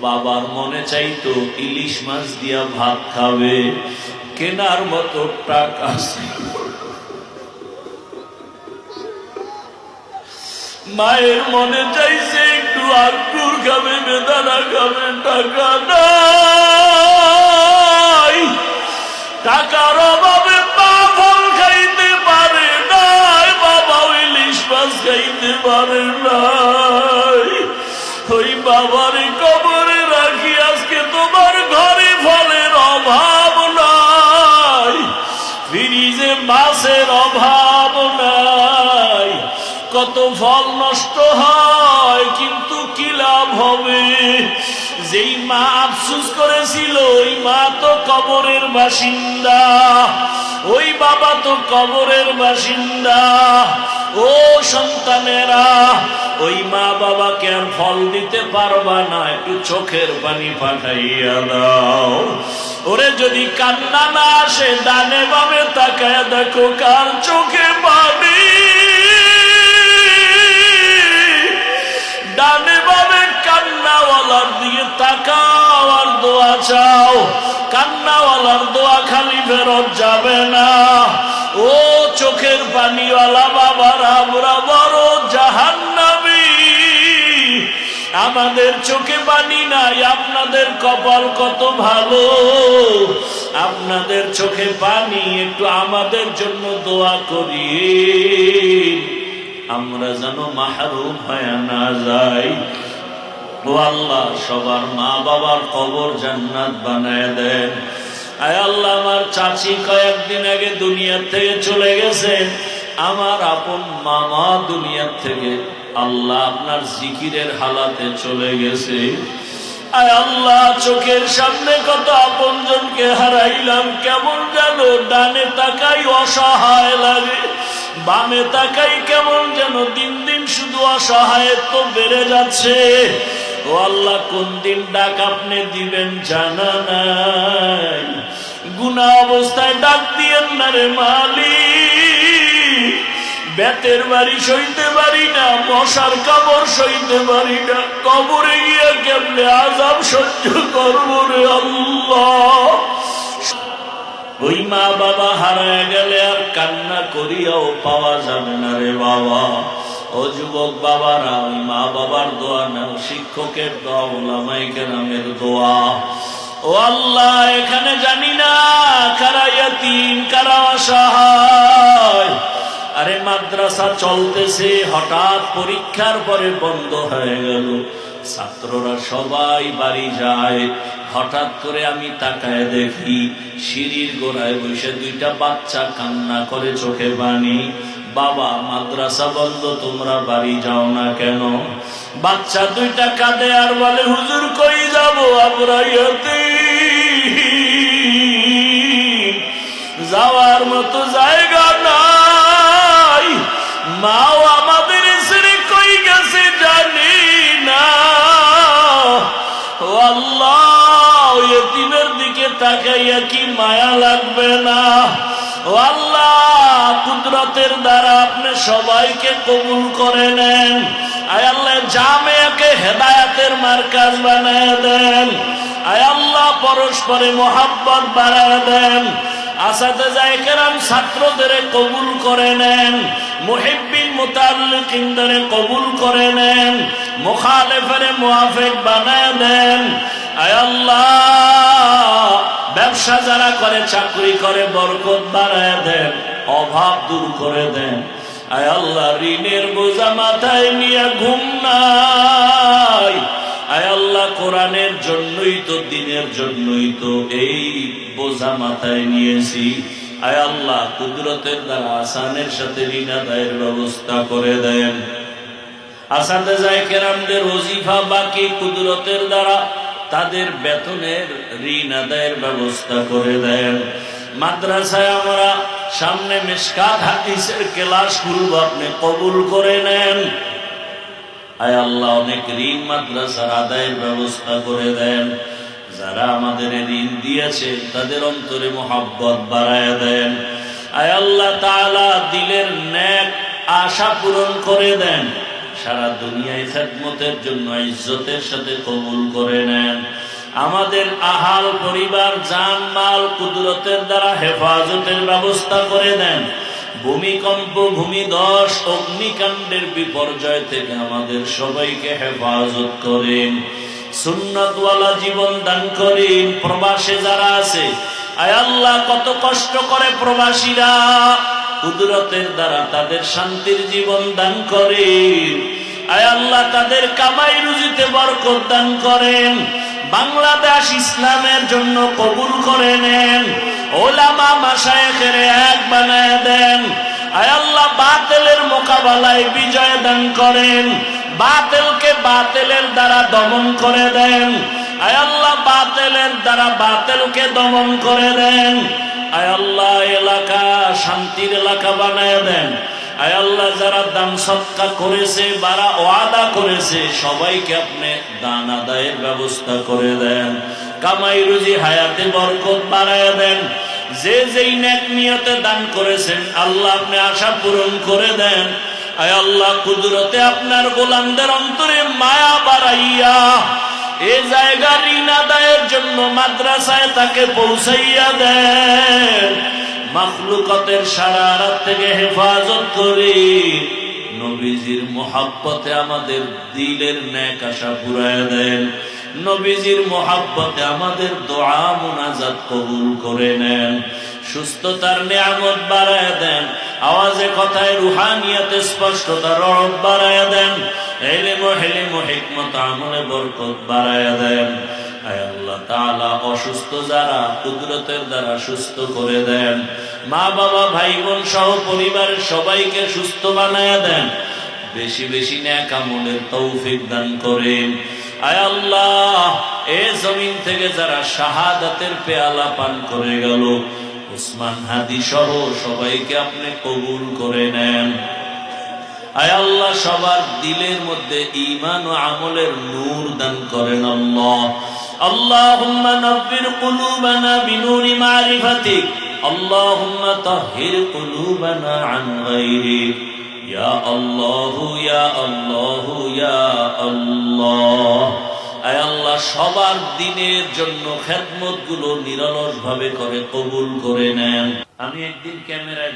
বাবার মনে চাইতো ইলিশ মাছ দিয়া ভাত খাবে, কেনার মতো টাকা ছিল। মায়ের মনে চাইছে একটু আঙ্গুর খাবে, বেদানা খাবে, টাকা নাই। টাকার অভাবে মা ফল খাইতে পারে নাই, বাবা ইলিশ মাছ খাইতে পারে নাই। ওই বাবার কবরে রাখি আজকে তোমার ঘরে ফলের অভাব নাই, ফ্রিজে মাছের অভাব নাই। কত ফল নষ্ট হয়, কিন্তু কি লাভ হবে? যেই মা আফসোস করেছিল ওই মা তো কবরের বাসিন্দা, ওই বাবা তো কবরের বাসিন্দা। ও সন্তানেরা, ওই মা বাবাকে আর ফল দিতে পারবা না, একটু চোখের পানি পাঠাইয়া দাও। ওরে যদি কান্না না আসে, ডানে বামে তাকায় দেখো কার চোখে পানি। ডানে বামে কান্নাওয়ালার দিকে তাকাও আর দোয়া চাও। কান্নাওয়ালার দোয়া খালি ফেরত যাবে না। ও চোখের পানিওয়ালা বাবারা, আমরা বড় জাহান্নামী। আমাদের চোখে পানি নাই, আপনাদের কপাল কত ভালো, আপনাদের চোখে পানি। একটু আমাদের জন্য দোয়া করি, আমরা যেন মাহরুম হয়ে না যাই। ও আল্লাহ, সবার মা বাবার কবর জান্নাত বানায় দেন। আয় আল্লাহ, আমার চাচি কয়েকদিন আগে দুনিয়ার থেকে চলে গেছেন, আমার আপন মামা দুনিয়ার থেকে আল্লাহ আপনার জিকিরের হালাতে চলে গেছে। আয় আল্লাহ, চোখের সামনে কত আপনজনকে হারাইলাম, কেমন যেন ডানে তাকাই অসহায় লাগে, বামে তাকাই কেমন যেন দিন দিন শুধু অসহায়ত্ব বেড়ে যাচ্ছে। ও আল্লাহ, কোন দিন ডাক আপনি দিবেন জানা নাই। গুনাহ অবস্থায় ডাক দিয়েন না রে মালিক। বেতের বাড়ি সইতে পারি না, মশার কামড় সইতে পারি না, কবরে গিয়া কেমনে আযাব সহ্য করবো রে আল্লাহ। ওই মা বাবা হারায় গেলে আর কান্না করিয়াও পাওয়া যাবে না রে বাবা। ও যুবক বাবারা, ওই মা বাবার দোয়া নাও, শিক্ষকের দোয়া, উলামায়ে কেরামের দোয়া। ও আল্লাহ, এখানে জানি না কারা ইয়াতীম, কারা অসহায়। আরে মাদ্রাসা চলতেছে, হঠাৎ পরীক্ষার পরে বন্ধ হয়ে গেল, ছাত্ররা সবাই বাড়ি যায়। হঠাৎ করে আমি তাকায় দেখি সিঁড়ির গোড়ায় বসে দুইটা বাচ্চা কান্না করে, চোখে পানি। বাবা, মাদ্রাসা বন্ধ, তোমরা বাড়ি যাও না কেন? বাচ্চা দুইটা কাঁদে আর বলে, হুজুর কই যাব, আমরা ইয়াতীম, যাওয়ার মতো জায়গা নাই, মাও আমাদের ছেড়ে কই গেছে জানি না। ও আল্লাহ, ইয়তীমের দিকে তাকাইয়া কি মায়া লাগবে না? ও আল্লাহ, কুদরতের দ্বারা আপনি সবাইকে কবুল করে নেন। আয় আল্লাহ, জামিয়াকে হেদায়েতের মার্কাজ বানায় দেন। আয় আল্লাহ, পরস্পরে মোহাব্বত বাড়ায় দেন। আসাতিজা কেরাম ছাত্রদের কবুল করে নেন, মুহিব্বিন মুতাআল্লিকিনদের কবুল করে নেন, মুখালিফের মুওয়াফিক বানায় দেন। আয় আল্লাহ, ব্যবসা যারা করে, চাকরি করে, বরকত বাড়ায় দেন, অভাব দূর করে দেন। আয় আল্লাহ, ঋণের বোঝা মাথায় নিয়ে ঘুম নাই। আয় আল্লাহ, কোরআনের জন্যই তো, দিনের জন্যই তো এই বোঝা মাথায় নিয়েছি। আয় আল্লাহ, কুদরতের দ্বারা আসানের সাথে ঋণ আদায়ের ব্যবস্থা করে দেন। আসাতিজা কেরামদের ওজিফা বাকি, কুদরতের দ্বারা তাদের বেতনের ঋণ আদায়ের ব্যবস্থা করে দেন। মাদ্রাসায় আমরা সামনে মিশকাত হাদিসের ক্লাস খুলব, আপনি কবুল করে নেন। আয় আল্লাহ, অনেক ঋণ মাদ্রাসার আদায়ের ব্যবস্থা করে দেন। যারা আমাদের ঋণ দিয়েছে তাদের অন্তরে মোহাব্বত বাড়ায় দেন। আয় আল্লাহ তাআলা, দিলের নেক আশা পূরণ করে দেন। সারা দুনিয়ায় খেদমতের জন্য ইজ্জতের সাথে কবুল করে নেন। আমাদের আহাল পরিবার জান মাল কুদরতের দ্বারা হেফাজতের ব্যবস্থা করে দেন। ভূমিকম্প, ভূমিধস, অগ্নিকাণ্ডের বিপর্যয় থেকে আমাদের সবাইকে হেফাজত করেন। সুন্নাতওয়ালা জীবন দান করেন। প্রবাসে যারা আছে, আয় আল্লাহ কত কষ্ট করে প্রবাসীরা, কুদরতের দ্বারা তাদের শান্তির জীবন দান করেন। আয় আল্লাহ তাদের কামাই রুজিতে বরকত দান করেন। বাংলাদেশ ইসলামের জন্য কবুল করে নেন। ওলামা মাশায়েখের এক বানায় দেন। আয় আল্লাহ বাতিলের মোকাবেলায় বিজয় দান করেন। বাতিলকে বাতিলের দ্বারা দমন করে দেন। আয় আল্লাহ বাতিলের দ্বারা বাতিলকে দমন করে দেন। আয় আল্লাহ এলাকা শান্তির এলাকা বানায় দেন। আয় আল্লাহ যারা দান সদকা করেছে, যারা ওয়াদা করেছে, সবাইকে আপনি দান আদায়ের ব্যবস্থা করে দেন। কামাই রুজি হায়াতে বরকত বাড়ায় দেন। যে যেই নেক নিয়তে দান করেছেন আল্লাহ আপনি আশা পূরণ করে দেন। আয় আল্লাহ কুদরতে আপনার গোলামদের অন্তরে মায়া বাড়াইয়া এ জায়গা ঋণ আদায়ের জন্য মাদ্রাসায় তাকে পৌঁছাইয়া দেন। মাখলুকাতের শারারাত থেকে হেফাজত করি। নবীজির মোহাব্বতে আমাদের দিলের নেক আশা পুরায় দেন। নবীজির মোহাব্বতে আমাদের দোয়া মুনাজাত কবুল করে নেন। সুস্থতার নিয়ামত বাড়ায় দেন। আওয়াজে কথায় রুহানিয়াতে স্পষ্টতার রব বাড়ায় দেন। ইলম ও হিলম ও হিকমত আমলে বরকত বাড়ায় দেন। আয় আল্লাহ তাআলা অসুস্থ যারা কুদরতের দ্বারা সুস্থ করে দেন। মা বাবা ভাই বোন সহ পরিবারের সবাইকে সুস্থ বানায় দেন। বেশি বেশি নেক আমলের তৌফিক দান করেন। আয় আল্লাহ এ জমিন থেকে যারা শাহাদাতের পেয়ালা পান করে গেল, উসমান হাদি সহ সবাইকে আপনি কবুল করে নেন। আয় আল্লাহ সবার দিলের মধ্যে ঈমান ও আমলের নূর দান করেন। আল্লাহ আল্লাহুম্মা নব্বির কুলুবানা বিনুরি মারিফাতিক, আল্লাহুম্মা তাহহির কুলুবানা আন গায়রিক। ইয়া আল্লাহু ইয়া আল্লাহু ইয়া আল্লাহ। আয় আল্লাহ সবার দিনের জন্য খেদমত গুলো নিরলস ভাবে করে কবুল করে নেন। আমি একদিন ক্যামেরায়